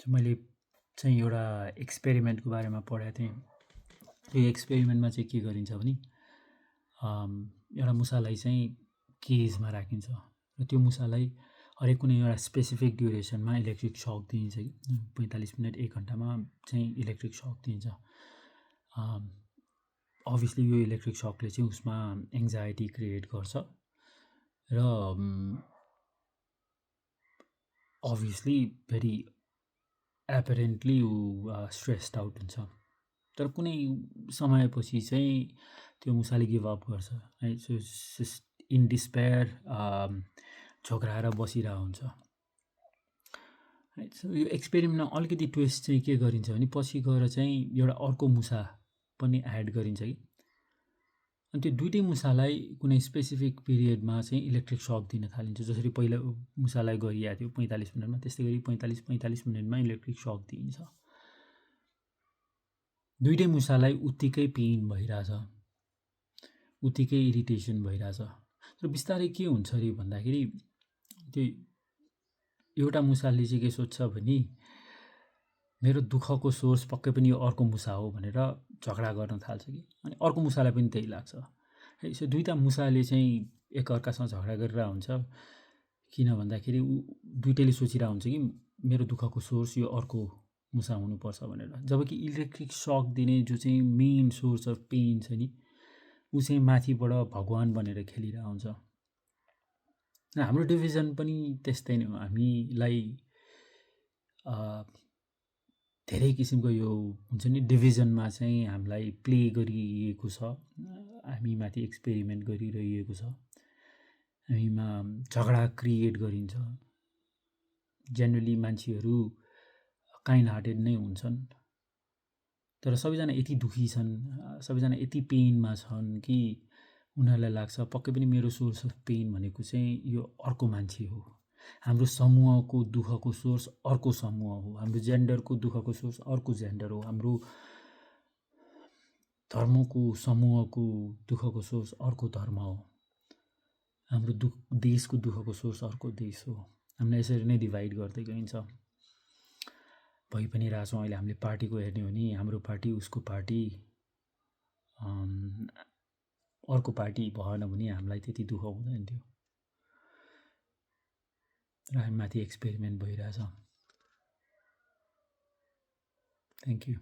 मैले चाहिँ एउटा एक्सपेरिमेन्टको बारेमा पढेको थिएँ। यो एक्सपेरिमेन्टमा चाहिँ के गरिन्छ भने एउटा मुसालाई चाहिँ केजमा राखिन्छ र त्यो मुसालाई हरेक कुनै एउटा स्पेसिफिक ड्युरेसनमा इलेक्ट्रिक सक दिइन्छ कि 45 मिनट 1 घन्टामा चाहिँ इलेक्ट्रिक सक दिइन्छ। अभियसली यो इलेक्ट्रिक सकले चाहिँ उसमा एङ्जाइटी क्रिएट गर्छ र अभियसली भेरी एपरेन्टली ऊ स्ट्रेस्ड आउट हुन्छ। तर कुनै समयपछि चाहिँ त्यो मुसाले गिभ अप गर्छ है। सो इन डिस्पेयर झोक्राएर बसिरहेको हुन्छ है। सो यो एक्सपेरिमेन्टमा अलिकति ट्विस्ट चाहिँ के गरिन्छ भने पछि गएर चाहिँ एउटा अर्को मुसा पनि एड गरिन्छ कि अनि त्यो दुइटै मुसालाई कुनै स्पेसिफिक पिरियडमा चाहिँ इलेक्ट्रिक सक दिन थालिन्छ। जसरी पहिला मुसालाई गरिएको थियो 45 मिनटमा, त्यस्तै गरी 45 मिनटमा इलेक्ट्रिक सक दिइन्छ। दुइटै मुसालाई उत्तिकै पेन भइरहेछ, उत्तिकै इरिटेसन भइरहेछ। तर बिस्तारै के हुन्छ अरे भन्दाखेरि त्यो एउटा मुसाले चाहिँ के सोध्छ भने मेरो दुःखको सोर्स पक्कै पनि यो अर्को मुसा हो भनेर झगडा गर्न थाल्छ कि अनि अर्को मुसालाई पनि त्यही लाग्छ है। सो दुईटा मुसाले चाहिँ एकअर्कासँग झगडा गरिरहेको हुन्छ किन भन्दाखेरि दुइटैले सोचिरहेको हुन्छ कि मेरो दुःखको सोर्स यो अर्को मुसा हुनुपर्छ भनेर। जबकि इलेक्ट्रिक सक दिने जो चाहिँ मेन सोर्स अफ पेन छ नि ऊ चाहिँ माथिबाट भगवान बनेर खेलिरहेको हुन्छ। र हाम्रो डिभिजन पनि त्यस्तै नै हो। हामीलाई धेरै किसिमको यो हुन्छ नि डिभिजनमा चाहिँ हामीलाई प्ले गरिएको छ। हामीमाथि एक्सपेरिमेन्ट गरिरहेको छ। हामीमा झगडा क्रिएट गरिन्छ। जेनरली मान्छेहरू काइन्ड हार्टेड नै हुन्छन् तर सबैजना यति दुखी छन्, सबैजना यति पेनमा छन् कि उनीहरूलाई लाग्छ पक्कै पनि मेरो सोर्स अफ पेन भनेको चाहिँ यो अर्को मान्छे हो। हाम्रो समूहको दुःखको सोर्स अर्को समूह हो। हाम्रो जेन्डरको दुःखको सोर्स अर्को जेन्डर हो। हाम्रो धर्मको समूहको दुःखको सोर्स अर्को धर्म हो। हाम्रो देशको दुःखको सोर्स अर्को देश हो। हामीलाई यसरी नै डिभाइड गर्दै गइन्छ। भइ पनि रहेछौँ। अहिले हामीले पार्टीको हेर्ने हो भने हाम्रो पार्टी उसको पार्टी अर्को पार्टी भएन भने हामीलाई त्यति दुःख हुँदैन थियो र हामीमाथि एक्सपेरिमेन्ट भइरहेछ। Thank you.